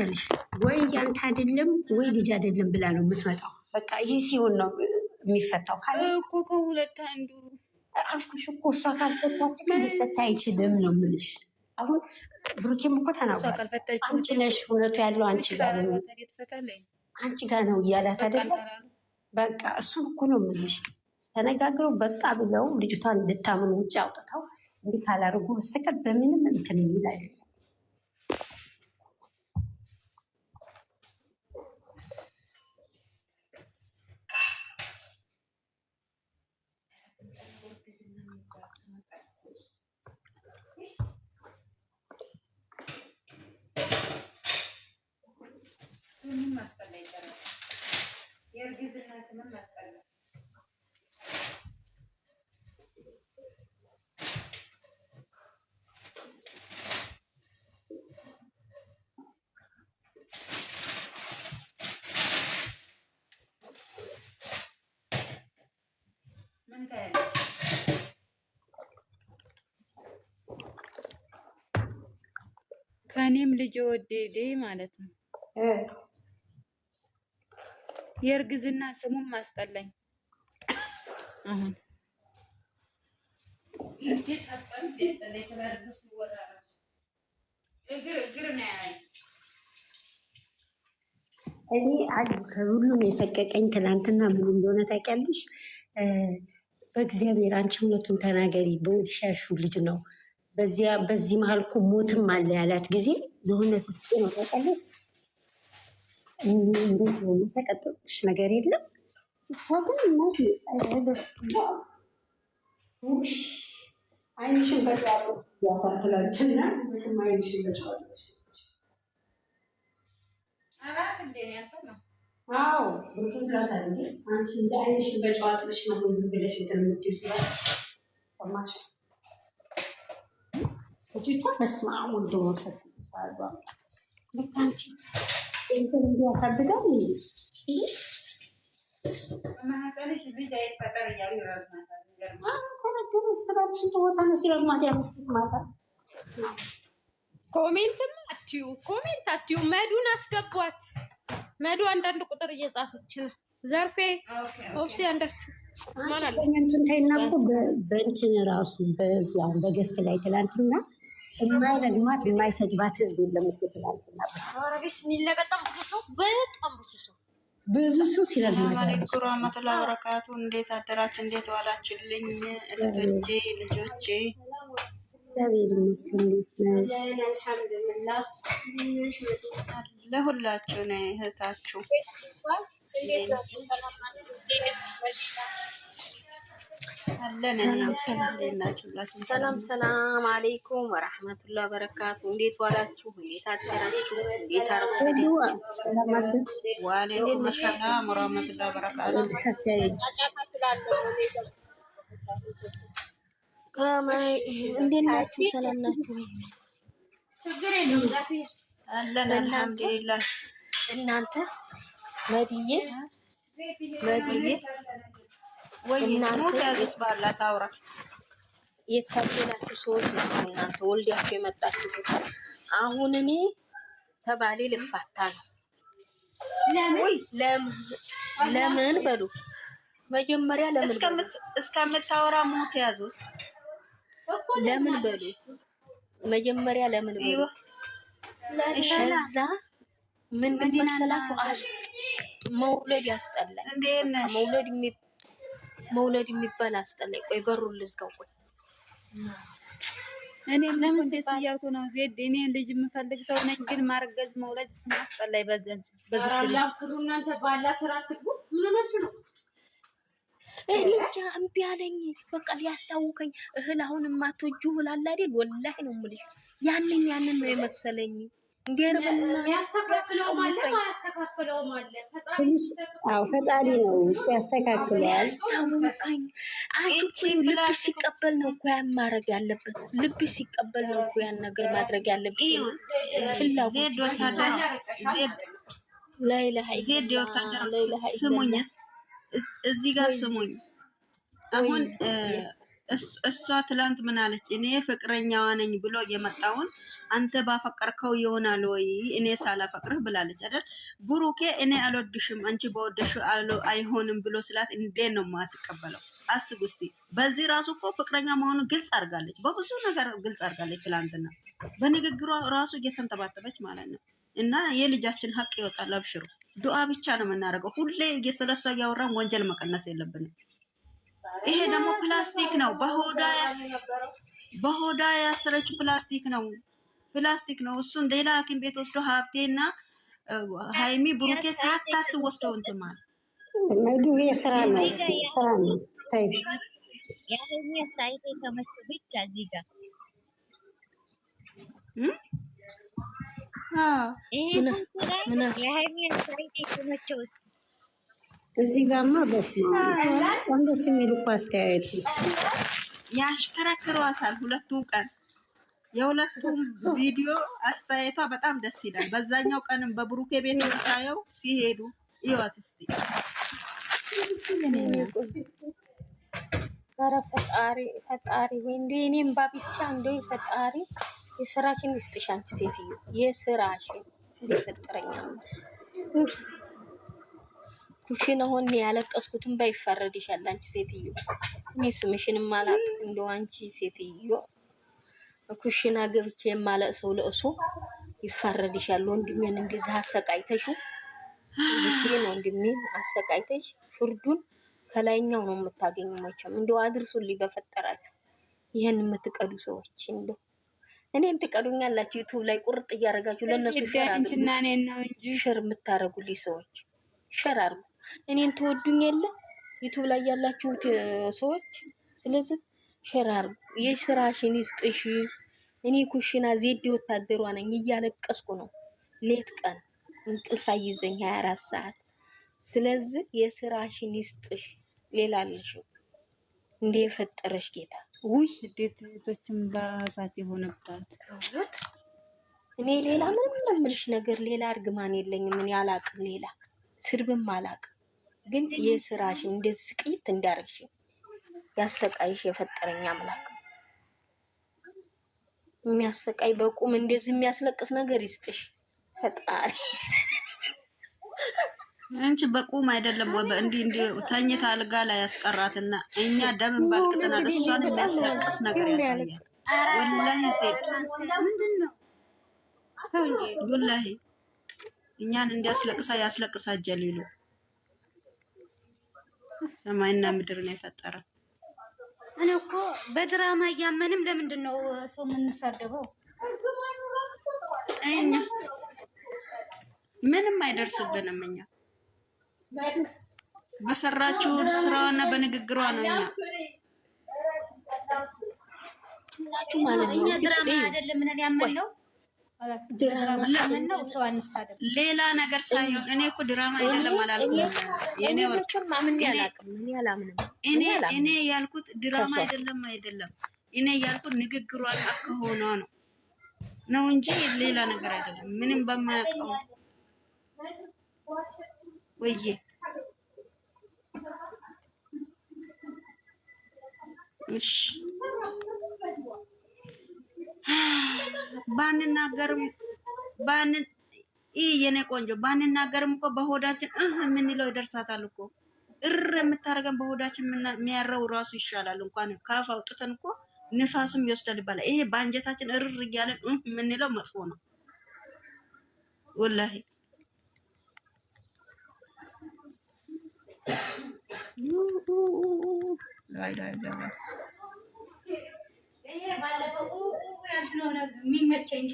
ልንገርሽ ወይ ያንተ አይደለም ወይ ልጅ አይደለም ብላ ነው የምትመጣው። በቃ ይሄ ሲሆን ነው የሚፈታው። እኮ ከሁለት አንዱ አልኩሽ እኮ እሷ ካልፈታች ግን ሊፈታ አይችልም ነው የምልሽ። አሁን ብሩኬም እኮ ተናግሯል። አንቺ ነሽ እውነቱ ያለው አንቺ ጋር ነው እያላት አይደለ? በቃ እሱን እኮ ነው የምልሽ። ተነጋግረው በቃ ብለው ልጅቷን እንድታምኑ ውጭ አውጥተው እንዲህ ካላደረጉ በስተቀር በምንም እንትን የሚል አይደለም። ስምን ማስጠላ ይቻላል። የእርግዝና ስምን ማስጠላ ምን ታያለሽ? ከኔም ልጅ ወደዴ ማለት ነው። የእርግዝና ስሙን ማስጠላኝ። አሁን እኔ አሉ ከሁሉም የሰቀቀኝ ትናንትና ምን እንደሆነ ታውቂያለሽ? በእግዚአብሔር አንቺ እውነቱን ተናገሪ፣ በወዲሽ ያልሺው ልጅ ነው። በዚህ መሀል እኮ ሞትም አለ ያላት ጊዜ የሆነ ፍፄ ነው ታውቂያለሽ? እንዴት ነው የሰቀጥጥሽ ነገር የለም። እሷ ግን አይንሽን በጫጡ ትላንትና አይንሽን በጫጡ አዎ ብሩኬን ትላታል እንዴ አንቺ እንደ አይንሽን በጨዋጥሽ ነው ዝም ብለሽ እንደምትይው ሲባል ሰማሽ? ልጅቷ በስመ አብ ወልድ ወመንፈስ ቅዱስ አሐዱ አምላክ ልክ አንቺ እንትን እንዲያሳድጋል ማህፀንሽ ልጅ አይፈጠር እያሉ ይረግማታል። ተረገመ ስትላት ስንት ቦታ ነው ሲረግማት ያሉት ማታ። ኮሜንትም አትዩ ኮሜንት አትዩ። መዱን አስገቧት። መዱ አንዳንድ ቁጥር እየጻፈች ነው። ዘርፌ ኦፕሲ አንዳችሁ ማን አለ እንትን ተይና እኮ በእንትን ራሱ በዚያው በገስት ላይ ትላንትና የማይረግማት የማይሰድባት ህዝብ የለም እኮ ትላንትና። ኧረ ቢስሚላ በጣም ብዙ ሰው ሲረግማት አለይኩም ወራህመቱላሂ ወበረካቱ። እንዴት አደራችሁ? እንዴት ዋላችሁልኝ እህቶቼ ልጆቼ? እግዚአብሔር ይመስገን። እንዴት ነሽ? አልሐምዱሊላህ። ለሁላችሁ ነው እህታችሁ። ሰላም ሰላም አለይኩም ወራህመቱላሂ ወበረካቱ። እንዴት ዋላችሁ? እንዴት አደራችሁ? እንዴት አረፈዳችሁ? ወአለይኩም ሰላም ወራህመቱላሂ ወበረካቱ። እንዴት ናችሁ? ሰላም ናችሁ? አለን አልሐምዱሊላህ። እናንተ መድዬ ወይ እናንተ ያዝስ ባላ ታውራ የታደላችሁ ሰዎች ናችሁ። እናንተ ወልዳችሁ የመጣችሁት። አሁን እኔ ተባሌ ልፋታ ነው። ለምን በሉ መጀመሪያ ለምን እስከምታወራ ሞት ያዙስ ለምን በሉ መጀመሪያ ለምን በሉ እዛ ምን መሰላችሁ መውለድ ያስጠላል። መውለድ የሚባል አስጠላኝ። ቆይ በሩን ልዝጋው። ቆይ እኔም ለምን ሴት እያልኩ ነው። ዜድ እኔ ልጅ የምፈልግ ሰው ነኝ፣ ግን ማርገዝ መውለድ ማስጠላኝ። እናንተ ባላ ስራ ትግቡ ምን ነው እኔ እንጃ እምቢ አለኝ። በቃ ሊያስታውከኝ እህል አሁን የማትወጂው እህል አለ አይደል? ወላሂ ነው የምልሽ። ያንን ነው የመሰለኝ። ያስተካክለው ማለት ፈጣሪ ነው እሱ ያስተካክለዋል። አስታውከኝ። አንቺ ልብ ሲቀበል ነው እኮ ያን ማድረግ ያለበት። ልብ ሲቀበል ነው እኮ ያን ነገር ማድረግ ያለበት። ፍላጎት ዜድ ወታደር ስሙኝስ እዚህ ጋር ስሙኝ። አሁን እሷ ትላንት ምን አለች? እኔ ፍቅረኛዋ ነኝ ብሎ የመጣውን አንተ ባፈቀርከው ይሆናል ወይ እኔ ሳላፈቅርህ ብላለች አይደል? ብሩኬ እኔ አልወድሽም አንቺ በወደሽ አይሆንም ብሎ ስላት እንዴት ነው የማትቀበለው? አስቡ እስቲ። በዚህ ራሱ እኮ ፍቅረኛ መሆኑን ግልጽ አድርጋለች። በብዙ ነገር ግልጽ አድርጋለች። ትላንትና በንግግሯ ራሱ እየተንተባተበች ማለት ነው። እና የልጃችን ሀቅ ይወጣል። አብሽሩ። ዱዓ ብቻ ነው የምናደርገው። ሁሌ ስለሷ እያወራን ወንጀል መቀነስ የለብንም። ይሄ ደግሞ ፕላስቲክ ነው። በሆዳ ያሰረችው ፕላስቲክ ነው። እሱን ሌላ ሐኪም ቤት ወስዶ ሀብቴና ሃይሚ ብሩኬ ሳታስብ ወስደው እንትን ማለት መዱ የስራ ነው ታይ የሃይሚ አስተያየት የተመቸ ብቻ እዚህ ጋር የሃይሚ አስተያየት የተመቸው እዚህ ጋርማ በስመ አብ በጣም ደስ የሚል እኮ አስተያየት ያሽከረክሯታል። ሁለቱም ቀን የሁለቱም ቪዲዮ አስተያየቷ በጣም ደስ ይላል። በዛኛው ቀንም በብሩኬ ቤት የምታየው ሲሄዱ ይዋት እስቲ ኧረ ፈጣሪ ወይ እንደ እኔም ባቢቻ እንደ ፈጣሪ የስራሽን ይስጥሽ። አንቺ ሴትዮ የስራሽን ይፈጥረኛ ኩሽና ሆኜ ያለቀስኩትን ባይፈረድሻል። አንቺ ሴትዮ እኔ ስምሽንም አላውቅም። እንደው አንቺ ሴትዮ ኩሽና ገብቼ የማለቅሰው ለእሱ ይፈረድሻል። ወንድሜን እንደዚህ አሰቃይተሽው ይሄ ነው ወንድሜን አሰቃይተሽ ፍርዱን ከላይኛው ነው የምታገኙ። መቼም እንደው አድርሱልኝ በፈጠራችሁ። ይሄን የምትቀዱ ሰዎች እንደው እኔን ትቀዱኛላችሁ። ዩቲዩብ ላይ ቁርጥ እያደረጋችሁ ለነሱ ሸር የምታረጉልኝ ሰዎች ሸር አርጉ። እኔን ትወዱኝ የለ ዩቲዩብ ላይ ያላችሁት ሰዎች፣ ስለዚህ ሸር አርጉ። የስራሽን ይስጥሽ። እኔ ኩሽና ዜድ ወታደሯ ነኝ። እያለቀስኩ ነው ሌት ቀን እንቅልፍ አይዘኝ 24 ሰዓት። ስለዚህ የስራሽን ይስጥሽ። ሌላ ልጅ እንደ የፈጠረሽ ጌታ ውይ ዴቶችን ባሳት የሆነባት እኔ ሌላ ምንም የምልሽ ነገር ሌላ እርግማን የለኝም። ምን ያላቅም ሌላ ስድብም አላቅም። ግን የስራሽን እንደዚህ ስቅይት እንዳረግሽ ያሰቃይሽ የፈጠረኝ አምላክ የሚያሰቃይ በቁም እንደዚህ የሚያስለቅስ ነገር ይስጥሽ ፈጣሪ። አንቺ በቁም አይደለም እንዲህ ተኝታ አልጋ ላይ ያስቀራትና እኛ ደምን ባልቅሰናል። እሷን የሚያስለቅስ ነገር ያሳያል። ወላሂ ሴት ወላሂ እኛን እንዲያስለቅሳ ያስለቅሳ ጀሊሉ ሰማይና ምድርን የፈጠረ። እኔ እኮ በድራማ እያመንም ለምንድን ነው ሰው የምንሳደበው? እኛ ምንም አይደርስብንም። እኛ በሰራችሁ ስራዋና በንግግሯ ነው እኛ እኛ ድራማ አይደለም ምን ያመነው ነው ሰው አንሳደብ ሌላ ነገር ሳይሆን እኔ እኮ ድራማ አይደለም አላልኩም። የኔ ወርቅ እኔ ያልኩት ድራማ አይደለም እኔ ያልኩት ንግግሯን አከሆኗ ነው እንጂ ሌላ ነገር አይደለም። ምንም በማያውቀው ወይዬ እሺ ባንናገርም የኔ ቆንጆ ባንናገርም እኮ በሆዳችን የምንለው ይደርሳታል እኮ። የምታደርገን በሆዳችን የሚያረው ራሱ ይሻላል። እንኳን ካፍ አውጥተን እኮ ንፋስም ይወስዳል ይባላል። ይሄ በአንጀታችን እያለን የምንለው መጥፎ ነው ወላሂ። ላይ ይሄ ባለፈው ያልነው ነገር የሚመቸኝ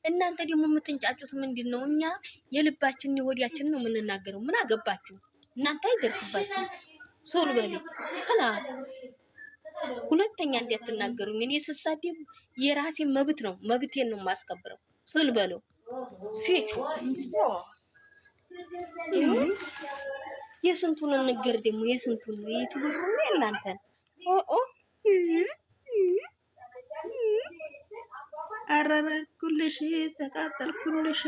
እናንተ ደግሞ የምትንጫጩት ምንድን ነው? እኛ የልባችንን የሆዲያችንን ነው የምንናገረው። ምን አገባችሁ እናንተ? አይደርስባችሁ ሶል በሌ خلاص። ሁለተኛ እንዲያትናገሩኝ። እኔ ስሳደብ የራሴን መብት ነው መብቴን ነው የማስከብረው። ሶል በለው ፊቹ የስንቱን ነገር ደግሞ የስንቱን ዩቲዩብ ነው እናንተ አረረኩልሽ ተቃጠልኩልሽ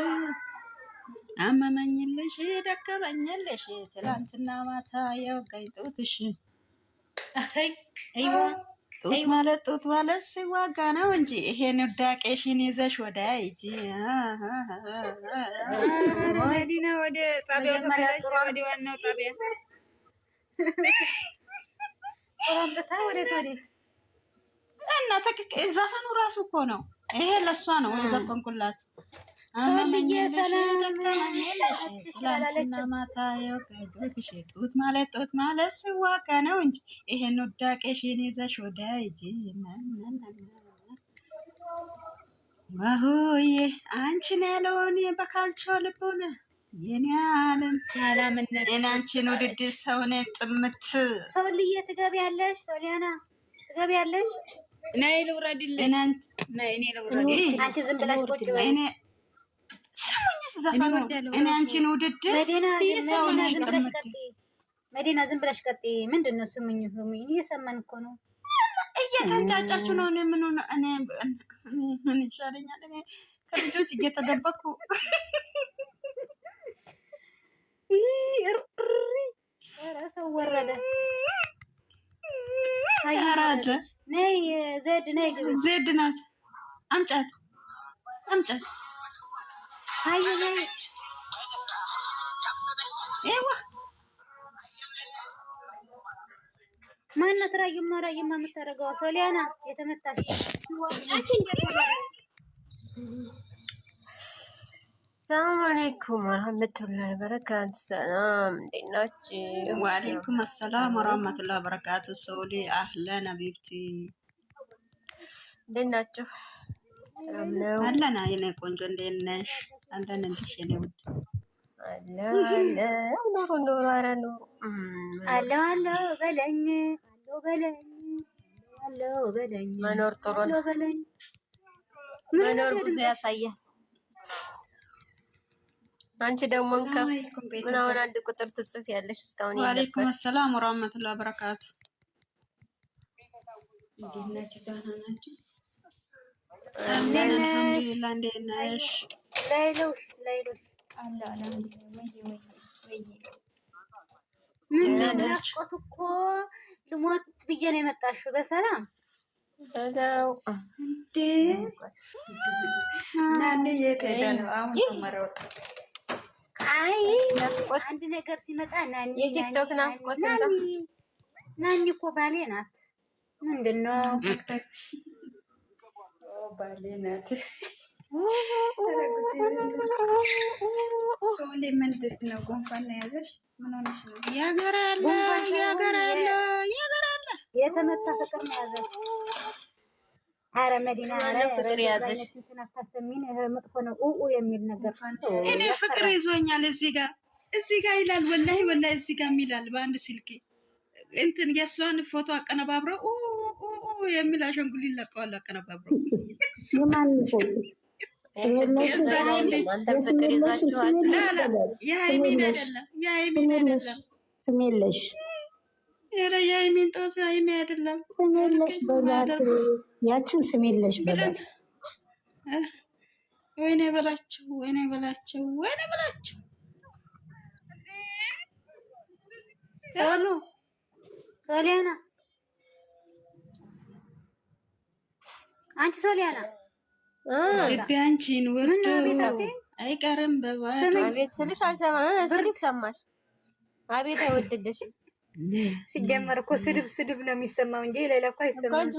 አመመኝልሽ ደከመኝልሽ ትላንትና ማታ የወጋኝ ጡትሽ ጡት ማለት ሲዋጋ ነው እንጂ ይሄን ውዳቄሽን ይዘሽ ወደ ሂጂ። መዲና ወደ ጣቢያው ተመለሽ፣ ወደ ዋናው ጣቢያ ቆራምጥታ ወዴት እና ዘፈኑ ራሱ እኮ ነው ይሄ። ለሷ ነው የዘፈንኩላት። ሰውዬ ሰላም ትላንትና ማታ የወጋኝ ጡትሽ ጡት ማለት ሲዋጋ ነው እንጂ ይሄን ውዳቄሽን ይዘሽ ወደ ሂጂ። ዋሆዬ አንቺን ያለውን በካልቾ ልቡን የኔ ዓለም የናንቺን ውድድር ሰውኔ ጥምት ሰውልዬ ትገቢያለሽ? ሶሊያና ትገቢያለሽ? ነይ ልውረድልሽ። ነይ እኔ ልውረድልሽ። አንቺ ዝም ብለሽ ቁጭ በይ። ስሙኝስ ዘፈኑ እኔ አንቺን ውድድር መዲና ዝም ብለሽ ቀጥይ። ምንድን ነው ስሙኝ እየሰማን እኮ ነው። እየተንጫጫችሁ ነው። እኔ ምን ይሻለኛል? እኔ ከልጆች እየተደበኩ ኧረ ሰው ወረደ። አራደ ነይ ዜድ ነይ ግቢ። ዜድ ናት። አምጫት አይ ነይ ኤዋ ማናት? ራዩማ የምታደርገው ሶሊያና የተመታች ሰላም አለይኩም ወራህመቱላሂ ወበረካቱ። ሰላም እንዴት ናችሁ? ወአለይኩም ሰላም ወራህመቱላሂ ወበረካቱ። ሶሊ አህለን ሀቢብቲ እንዴት ናችሁ? ሰላም ነው አለና የኔ ቆንጆ እንዴት ነሽ? አለን እንድሽ የኔ ውድ አለ ኑሩ ኧረ ኑሩ አለ በለኝ መኖር ጥሩ ነው። መኖር ብዙ ያሳያል። አንቺ ደግሞ ምን አሁን አንድ ቁጥር ትጽፍ ያለሽ እስካሁን ይሄ። ወአለይኩም ሰላም ወራህመቱላሂ ወበረካቱ። እንዴት ናችሁ? ደህና ናችሁ? አልሐምዱሊላህ። እንዴት ነሽ? ላይሎሽ አለ ምን ናፍቆት እኮ ልሞት ብዬ ነው የመጣሽው። በሰላም በለው እንዴ ናኒ የት ሄዳ ነው አሁን ተመረው? አይ አንድ ነገር ሲመጣ ናኒ የቲክቶክ ናፍቆት ናኒ እኮ ባሌ ናት። ምንድነው ባሌ ናት? ሶሊ ምንድን ነው ጉንፋን ነው ያዘሽ? ምን ሆነሽ ነው? ያገራ አለ የተመታ ፍቅር ነው ያዘሽ። ኧረ መዲና ፍቅር ያዘሽ አታሰሚን። ይሄ መጥፎ ነው የሚል ነገር እኔ ፍቅር ይዞኛል። እዚህ ጋር ይላል። ወላሂ እዚህ ጋር ይላል። በአንድ ስልክ እንትን የእሷን ፎቶ አቀነባብረው የሚል አሻንጉሊት ለቀዋል። አቀነባብረው የማን ሰው የሃይሚን አይደለም ስም የለሽ ኧረ የሃይሚን ጦስ ሃይሚ አይደለም ስም የለሽ በላት። ያችን ስም የለሽ በላት። ወይኔ በላቸው ሶሊያና አንቺ ሶሊያና ልቤ አንቺን ወዶ አይቀርም በባዶ። አቤት ስልሽ አልሰማም ስልሽ ሰማሽ? አቤት አይወድልሽ። ሲጀመር እኮ ስድብ ነው የሚሰማው እንጂ ሌላ እኮ አይሰማም።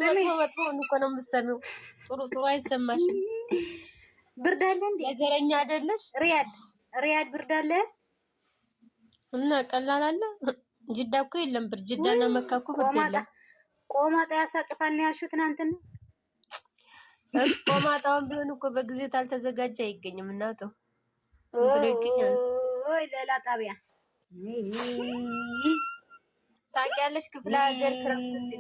መጥፎ እኮ ነው የምትሰሚው። ጥሩ አይሰማሽም። ብርድ አለ እንዴ? ነገረኛ አይደለሽ? ሪያድ ብርድ አለ እና ቀላል አለ። ጅዳ እኮ የለም ብርድ። ጅዳና መካ እኮ ብርድ የለም። ቆማጣ ያሳቅፋል ነው ያልሽው ትናንትና። ቆማጣውን ቢሆን እኮ በጊዜ ታልተዘጋጀ አይገኝም። እናቱ ዝም ብሎ ይገኛል። ወይ ሌላ ጣቢያ ታውቂያለሽ? ክፍለ ሀገር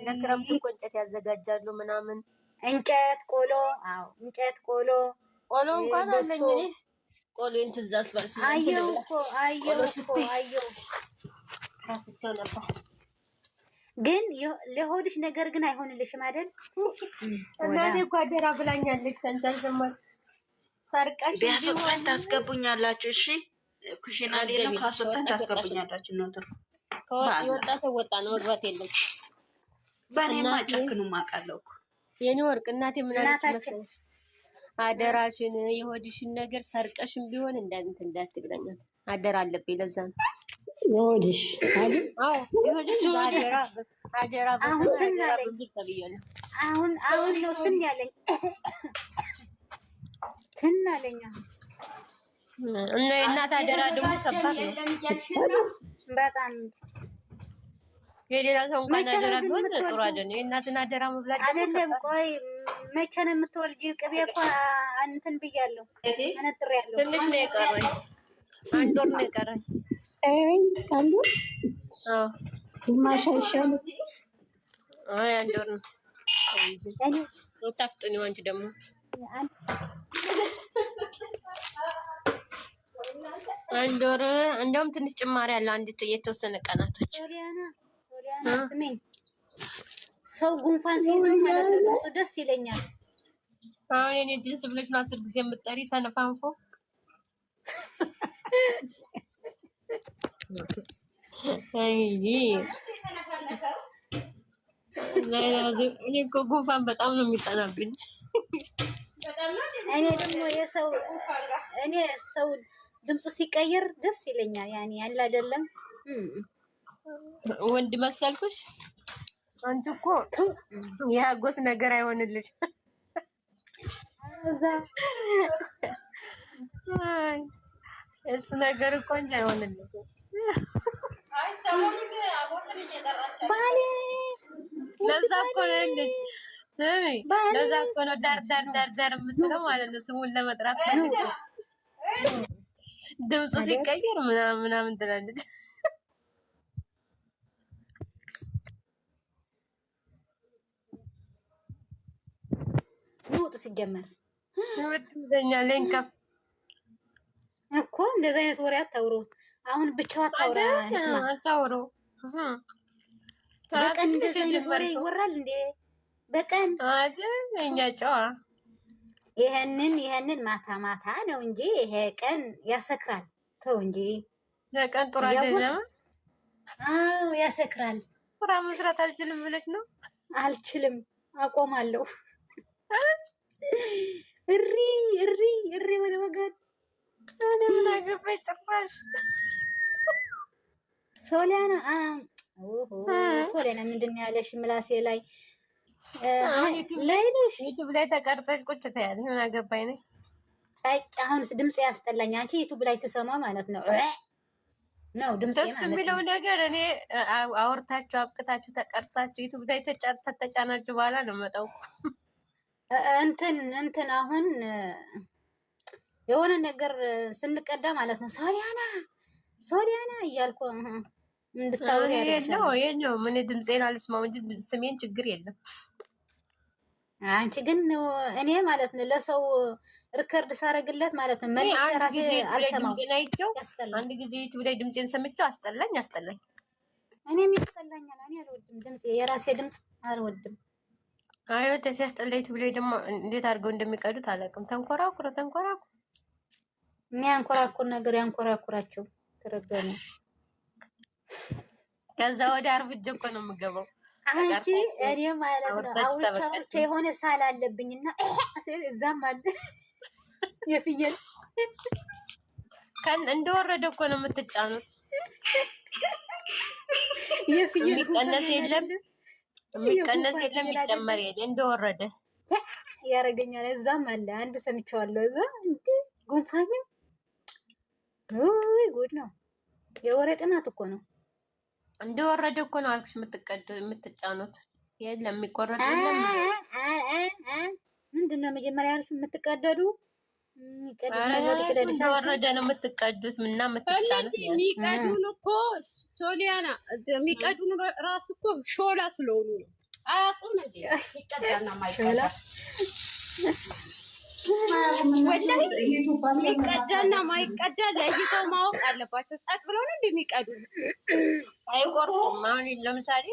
ለክረምት እኮ እንጨት ያዘጋጃሉ ምናምን። እንጨት ቆሎ። አዎ እንጨት ቆሎ እንኳን አለኝ እኔ። ቆሎን ትዝ አስባልሽ ነው። አየሁ እኮ ግን ለሆድሽ ነገር ግን አይሆንልሽም አይደል? እናቴ እኮ አደራ ብላኛለች። አንተ አልሰማሽ? ሰርቀሽ ቢያስወጣን ታስገቡኛላችሁ። እሺ ኩሽና ላይ ነው። ካስወጣን ታስገቡኛላችሁ ነው ትርፍ። የወጣ ሰው ወጣ ነው፣ መግባት የለም። በእኔማ ጨክኑም አውቃለሁ እኮ የኔ ወርቅ። እናቴ ምን አለች መሰለሽ? አደራሽን የሆድሽን ነገር ሰርቀሽም ቢሆን እንዳትብለኛል። አደራ አለብኝ። ለዛ ነው የሆድሽ አይደል? አዎ የሆድሽ አደራ አደራ ተብያለሁ። አሁን ነው ትን ያለኝ ትናለኛ እና የእናት አደራ ደግሞ ከባድ ነው በጣም። የሌላ ሰው እንኳን አደራ ቢሆን ጥሩ አይደለም። የእናትን አደራ መብላት አይደለም። ቆይ መቼ ነው የምትወልጂው? ቅቤ እኮ እንትን ብያለሁ፣ አነጥሬያለሁ። ትንሽ ነው የቀረኝ፣ አንድ ወር ነው የቀረኝ። አሉ ግማሽ አይሻልም? አንድ ወር ነው እንጂ ታፍጥኒው። አንቺ ደግሞ አንድ ወር እንደውም ትንሽ ጭማሪ አለ፣ አንድ የተወሰነ ቀናቶች። ሶሊያና ስሜኝ፣ ሰው ጉንፋን ሲይዘው ማለት ነው እሱ ደስ ይለኛል። አሁን እኔ ደስ ብለሽ ነው 10 ጊዜ የምትጠሪ ተነፋንፎ። አይ እኔ እኮ ጉንፋን በጣም ነው የሚጠናብኝ። እኔ ደግሞ ሰው ድምፁ ሲቀየር ደስ ይለኛል። ያኔ ያለ አይደለም ወንድ መሰልኩሽ? አንቺ እኮ የአጎስ ነገር አይሆንልሽ። እሱ ነገር እኮ እንጂ አይሆንልሽ። ለዛ እኮ ነው እንደዚህ ለዛ እኮ ነው ዳር የምትለው ማለት ነው። ስሙን ለመጥራት ድምፁ ሲቀየር ምናምን ትላለች። ውጥ ሲጀመር ይወጥኛል። ለንከፍ እኮ እንደዛ አይነት ወሬ አታውሩ። አሁን ብቻው አታውሩ። በቀን እንደዛ አይነት ወሬ ይወራል እንዴ? በቀን አይደል? እኛ ጨዋ ይሄንን ማታ ነው እንጂ ይሄ ቀን ያሰክራል። ተው እንጂ ለቀን ጥሩ አይደለም። አዎ ያሰክራል። ስራ መስራት አልችልም ብለሽ ነው? አልችልም፣ አቆማለሁ። እሪ ወደ ወገን እኔ ምን አገባኝ ጭራሽ። ሶሊያና ሶሊያና ምንድን ነው ያለሽ? ምላሴ ላይ ዩቱብ ላይ ተቀርጸሽ ቁጭ ትያለሽ። ምን አገባኝ ነኝ። አሁን ድምጽ ያስጠላኝ። አንቺ ዩቱብ ላይ ስሰማ ማለት ነው ነው ድምጽ ማለት ነው። ደስ የሚለው ነገር እኔ አውርታችሁ አብቅታችሁ ተቀርጻችሁ ዩቱብ ላይ ተጫናችሁ በኋላ ነው መጣው እንትን አሁን የሆነ ነገር ስንቀዳ ማለት ነው ሶሊያና እያልኩ እንድታወሪ ያለው ምን ድምጼን አልስማው እንጂ ስሜን ችግር የለም። አንቺ ግን እኔ ማለት ነው ለሰው ሪከርድ ሳረግለት ማለት ነው መልሼ ራሴ አልሰማው። አንድ ጊዜ ዩቲዩብ ላይ ድምጼን ሰምቼው አስጠላኝ። እኔም ያስጠላኛል። እኔ አልወድም ድምጽ፣ የራሴ ድምጽ አልወድም። አዮ ተሲያስጠላ ዩቲዩብ ላይ ደግሞ እንዴት አድርገው እንደሚቀዱት አላውቅም። ተንኮራኩረ የሚያንኮራኩር ነገር ያንኮራኩራቸው ተረገሙ። ከዛ ወደ አርፍጄ እኮ ነው የምገባው። አንቺ እኔ ማለት ነው አውርቻ የሆነ ሳል አለብኝና እዛም አለ የፍየል ከን እንደወረደ እኮ ነው የምትጫኑት። የፍየል የሚቀነስ የለም ይጨመር የለ እንደወረደ ያረገኛል። እዛም አለ አንድ ሰምቼዋለሁ። እዛ እንዴ ጉንፋኝም ጉድ ነው። የወሬ ጥማት እኮ ነው። እንደወረደ እኮ ነው አልኩሽ የምትጫኑት። የለም የሚቆረጥ የለም። ምንድን ነው መጀመሪያ ያልኩሽ? የምትቀደዱ እንደወረደ ነው የምትቀዱት እና የምትጫኑት። የሚቀዱን እኮ ሶሊያና የሚቀዱን ራሱ እኮ ሾላ ስለሆኑ ነው። አያውቁም እንዴ? ይቀዳና ማይቀዳ የሚቀዳና ማይቀዳ ለይተው ማወቅ አለባቸው። ጸጥ ብለው ነው እንደሚቀዱ አይቆርጡም። አሁን ለምሳሌ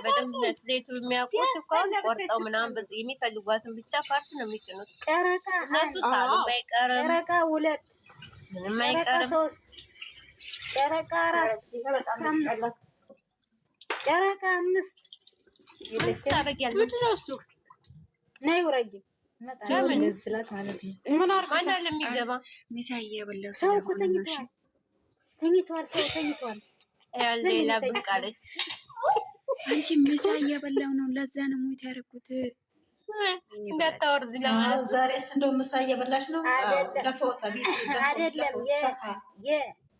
በደንብ ስሌቱ የሚያውቁት እኮ ቆርጠው ምናምን የሚፈልጓትን ብቻ ፓርት ነው የሚጭኑት። ጨረቃ እነሱ ሳሉም አይቀርም፣ ጨረቃ 2 ምንም ጨረቃ አይቀርም። 3 ጨረቃ 4 ጨረቃ 5 ታረጊያለሽ። ምንድን ነው እሱ? ነይ ውረጂ መጣ ስላት ማለት ነው። ምን አርማና ለሚገባ ሚሳ እየበላው ሰው እኮ ተኝቷል። ሰው ተኝቷል። ሌላ ብቃለች። አንቺ ሚሳ እየበላው ነው። ለዛ ነው ሞት ያደረኩት። እንዳታወርድ ለማለት ዛሬስ እንደው ምሳ እየበላሽ ነው?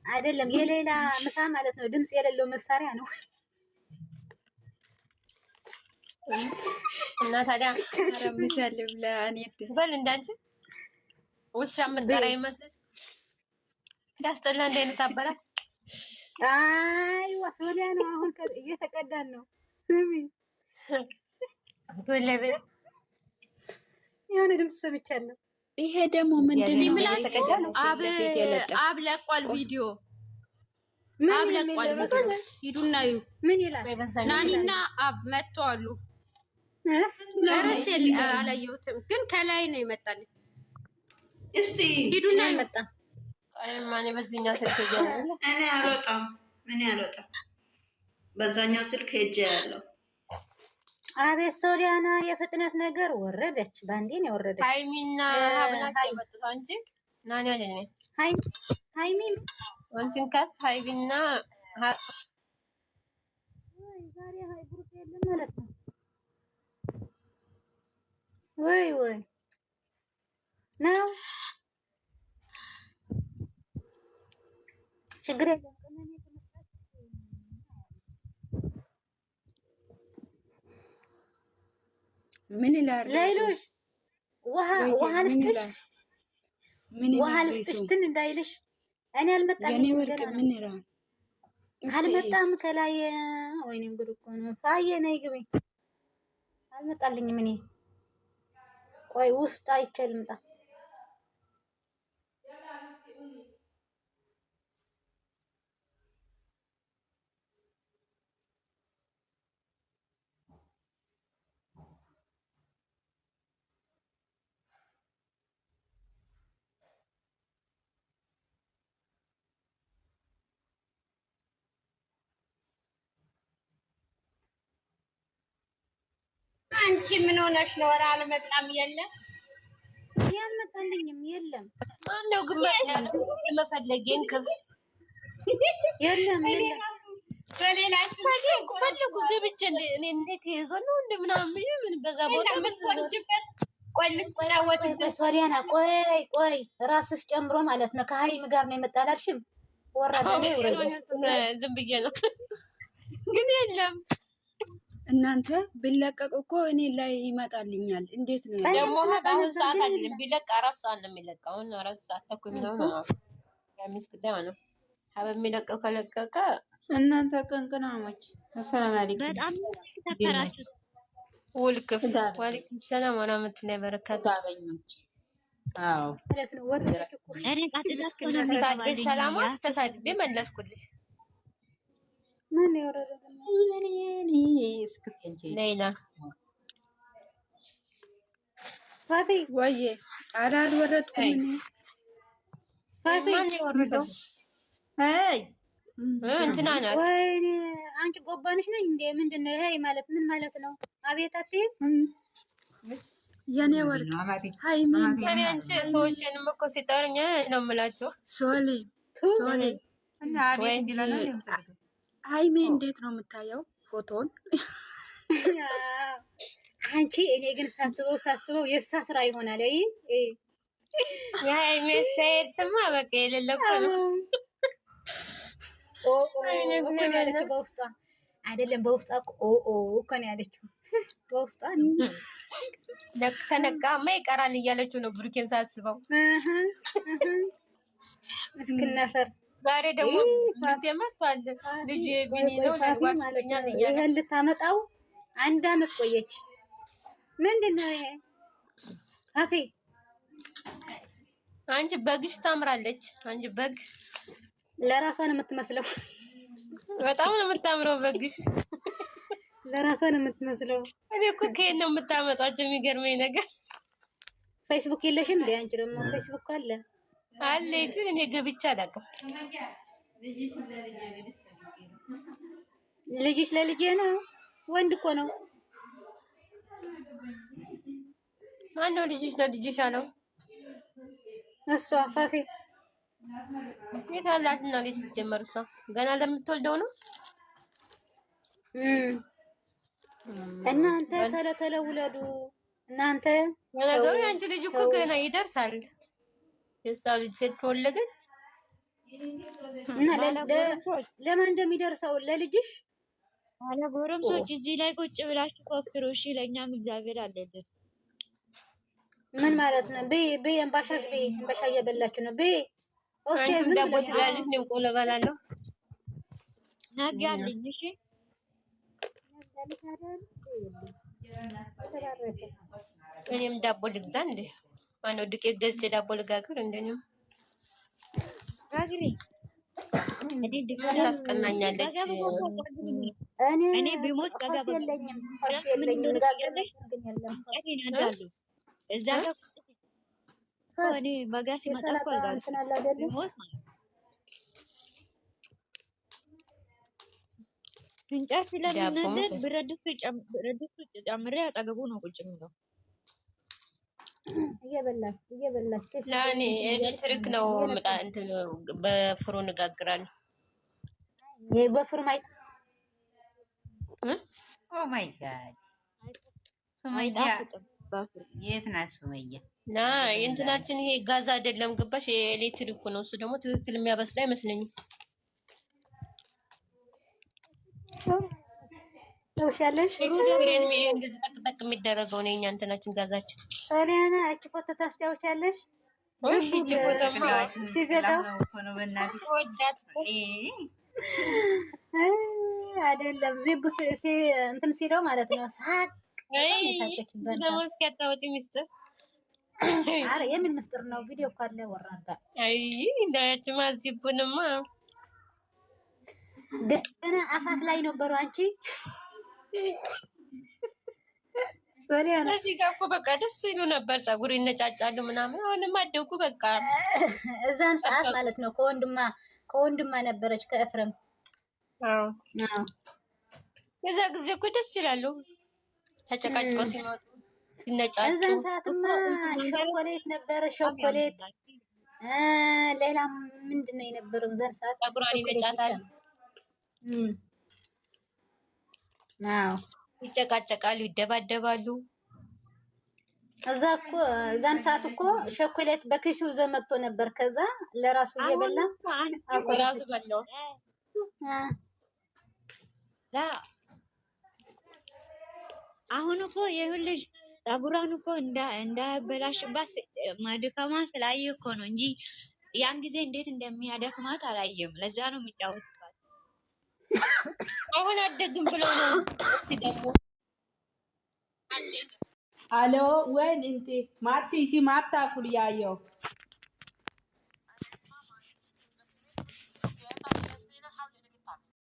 አይደለም የሌላ ምሳ ማለት ነው። ድምጽ የሌለው መሳሪያ ነው። እና ታዲያ ሚሳ ልብላ እኔት በል እንዳንቺ ውሻ መጠራ ይመስል እንዳስጠላ እንደ አይነት አበላል። አይዋ ሶሊያ ነው። አሁን እየተቀዳን ነው። ስሚ አስቶለበ የሆነ ድምጽ ሰምቻለሁ። ይሄ ደግሞ ምንድነው? አብ ለቋል ቪዲዮ ምን ይላል? ሂዱና እዩ። ምን ይላል? ናኒና አብ መጥተዋሉ። ረሽል አላየሁትም ግን ከላይ ነው ይመጣልኝ። እስቲ ሂዱና መጣ። ማን በዚህኛው ስልክ ይገኛል? እኔ አልወጣም። በዛኛው ስልክ ሄጄ ያለው አቤት ሶሊያና የፍጥነት ነገር ወረደች። ባንዴ ነው የወረደች። ሃይሚና ሀብናቸው መጥተው እንጂ ናኒ አይደለም። ሃይሚ ወንቲን ከፍ ሃይሚና ዛሬ ሃይ ግሩፕ የለም ማለት ነው። ወይ ነው ችግር የለም። ምን ይላል? ሌሎች ውሃ ልስጥሽ ትን እንዳይልሽ እኔ አልመጣም። የኔ ወርቅ ምን ይላል? አልመጣም ከላይ ወይኔ ጉድ እኮ ነው። ፋዬ ነይ ግቢ። አልመጣልኝም። እኔ ቆይ ውስጥ አይቼ ልምጣ። አንቺ ምን ሆነሽ ነው? ኧረ አልመጣም። የለም ያልመጣልኝም የለም። ማነው ግማት ያለው ለመፈለጌን ከፍ የለም በሌላ ፈልጉ ገብቼ እኔ እንዴት ይዞ ነው እንደ ምናምን ምን በዛ ቦታ ምትወጭበት ሶሊያና ቆይ ራስስ ጨምሮ ማለት ነው። ከሀይም ጋር ነው የመጣላልሽም ወራደ ዝም ብዬ ነው ግን የለም። እናንተ ቢለቀቅ እኮ እኔ ላይ ይመጣልኛል። እንዴት ነው ደግሞ አሁን ሰዓት አይደለም ቢለቅ 4 ሰዓት ነው የሚለቀው። አሁን 4 ሰዓት ተኩል ነው ያሚስ ከደማ ነው ሀበብ የሚለቀው ከለቀቀ እናንተ ቅንቅናሞች ሰላም አለይኩም። በጣም ተከራችሁ ወልከፍ ወአለይኩም ሰላም ወራህመቱላሂ ወበረካቱ። አዎ ማለት ነው ወረደች እኮ እኔ ሰላም ተሳድቤ መለስኩልሽ። ምን ይወረደ ሌላ ፋፊ ወይ ኧረ አልወረድኩም እኔ ፋፊ ማን የወረደው? አይ እንትና ናት። ወይኔ አንቺ ጎባንሽ ነኝ እንዴ? ምንድነው ይሄ ማለት ምን ማለት ነው? አቤት አትይም የኔ ወርቅ ሃይሚ እኔ አንቺ ሰዎችንም እኮ ሲጠሩኝ ነው የምላቸው። ሶሊ እና አቤት እንዲላ ነው ሃይሚ እንዴት ነው የምታየው ፎቶን? አንቺ እኔ ግን ሳስበው የእሷ ስራ ይሆናል። የሃይሚ አስተያየትማ በቃ የሌለ እኮ ነው። እኮ ነው ያለችው በውስጧ አይደለም በውስጧ እኮ ነው ያለችው በውስጧ ተነቃማ ይቀራል እያለችው ነው ብሩኬን ሳስበው። እስክናፈር ዛሬ ደግሞ ልትመጣል ልጅ ቢኒ ነው ለጓደኛል እያለ ይሄን ልታመጣው 1 አመት ቆየች። ምንድነው ይሄ? አፌ አንቺ በግሽ ታምራለች። አንቺ በግ ለራሷ ነው የምትመስለው። በጣም ነው የምታምረው በግሽ። ለራሷ ነው የምትመስለው። እኔ እኮ ከየት ነው የምታመጧቸው? የሚገርመኝ ነገር ፌስቡክ የለሽም እንዴ? አንቺ ደግሞ ፌስቡክ አለ አለ፣ ግን እኔ ገብቼ አላውቅም። ልጅሽ ለልጄ ነው? ወንድ እኮ ነው። ማነው ልጅሽ ለልጅሽ አለው? እሷ ፋፊ የት አላትና ልጅ ስትጀመር እሷ ገና ለምትወልደው ነው። እናንተ ተለተለ ውለዱ እናንተ። ነገሩ ያንቺ ልጅ እኮ ገና ይደርሳል። የሷ ልጅ ሴት ከወለደች እና ለማን እንደሚደርሰው ለልጅሽ አለ። ጎረምሶች እዚህ ላይ ቁጭ ብላችሁ ፎክሩ እሺ። ለእኛም እግዚአብሔር አለልን። ምን ማለት ነው? በይ እንባሻሽ በይ። እንባሻ እየበላችሁ ነው። በይ ኦሴ ዝም ብለሽ ያለሽ ነው። ቆሎ እበላለሁ ነገ አለኝ። እሺ እኔም ዳቦ ልግዛ እንዴ? ማነው ዱቄት ገዝቼ ዳቦ ልጋግር እንደኔም ጋግሪ። ታስቀናኛለች። እኔ ቢሞት ጋጋ የለኝም ጋግር ግን የለም እዛ ጋር እኔ በጋ ሲመጣ እኮ ቢሞት እንጨት ስለሚነደድ ብረት ድስት ጨምሬ አጠገቡ ነው ቁጭ የሚለው። እየበላሽ ለእኔ ኤሌክትሪክ ነው እንትን በፍሩን እጋግራለሁ። ይሄ በፍሩን ኦ ማይ ጋድ ሱመያ የት ናት ሱመያ? ና የእንትናችን ይሄ ጋዝ አይደለም ገባሽ? የኤሌክትሪኩ ነው። እሱ ደግሞ ትክክል የሚያበስል አይመስለኝም። ተውሻለሽ ስክሪን እንደዚህ ጠቅጠቅ የሚደረገው ነው የኛ እንትናችን ጋዛችን። ሶሊያና እቺ ፎቶ ታስታውሻለሽ? ሲዘጋው አይደለም ዚቡ እንትን ሲለው ማለት ነው። ሳቅ ለማስከታወጪ ሚስጥር። አረ የምን ምስጢር ነው? ቪዲዮ እኮ አለ ወራዳ። አይ እንዳያችማ ዚቡንማ ገና አፋፍ ላይ ነበሩ። አንቺ ሶሊያና እዚህ ጋር እኮ በቃ ደስ ይሉ ነበር። ፀጉር ይነጫጫሉ ምናምን። አሁንም አደጉ በቃ። እዛን ሰዓት ማለት ነው ከወንድማ ነበረች ከኤፍሬም። አዎ የዛ ጊዜ እኮ ደስ ይላሉ። ተጨቃጭቀው ሲመጡ ሲነጫጩ። እዛን ሰዓትማ ሾኮሌት ነበረ። ሾኮሌት ሌላ ምንድን ነው የነበረው? እዛን ሰዓት ፀጉሯን ይነጫታል። አዎ ይጨቃጨቃሉ፣ ይደባደባሉ። እዛ እኮ እዛን ሰዓት እኮ ሾኮሌት በኪሱ ይዞ መጥቶ ነበር። ከዛ ለራሱ እየበላ ራሱ በላው። አሁን እኮ ይኸውልሽ ፀጉሯን እኮ እንዳያበላሽባት መድከማ ስላየ እኮ ነው እንጂ ያን ጊዜ እንዴት እንደሚያደክማት አላየም። ለዛ ነው የሚጫወትባት። አሁን አደግም ብለው ነው ሲደሙ አሎ ወይን እንት ማቲ ማታ ኩልያየው